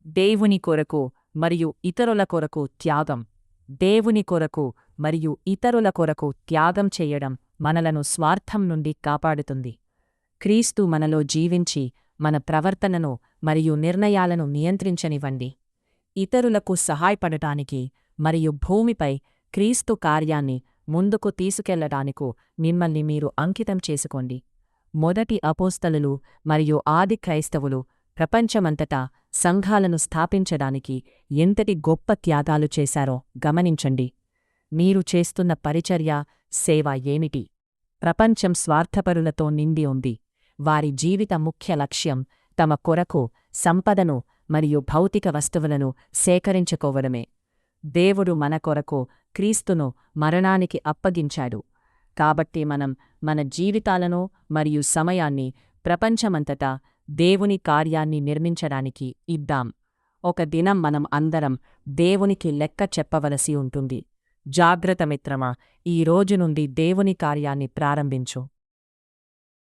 దేవుని కొరకు మరియు ఇతరుల కొరకు త్యాగం. దేవుని కొరకు మరియు ఇతరుల కొరకు త్యాగం చేయడం మనలను స్వార్థం నుండి కాపాడుతుంది. క్రీస్తు మనలో జీవించి మన ప్రవర్తనను మరియు నిర్ణయాలను నియంత్రించనివ్వండి. ఇతరులకు సహాయపడటానికి మరియు భూమిపై క్రీస్తు కార్యాన్ని ముందుకు తీసుకెళ్లడానికు మిమ్మల్ని మీరు అంకితం చేసుకోండి. మొదటి అపోస్తలులు మరియు ఆది క్రైస్తవులు ప్రపంచమంతటా సంఘాలను స్థాపించడానికి ఎంతటి గొప్ప త్యాగాలు చేశారో గమనించండి. మీరు చేస్తున్న పరిచర్య, సేవ ఏమిటి? ప్రపంచం స్వార్థపరులతో నిండి ఉంది. వారి జీవిత ముఖ్య లక్ష్యం తమ కొరకు సంపదను మరియు భౌతిక వస్తువులను సేకరించుకోవడమే. దేవుడు మన కొరకు క్రీస్తును మరణానికి అప్పగించాడు. కాబట్టి మనం మన జీవితాలను మరియు సమయాన్ని ప్రపంచమంతటా దేవుని కార్యాన్ని నిర్మించడానికి ఇద్దాం. ఒక దినం మనం అందరం దేవునికి లెక్క చెప్పవలసి ఉంటుంది. జాగ్రత్త మిత్రమా, ఈ రోజు నుండి దేవుని కార్యాన్ని ప్రారంభించు.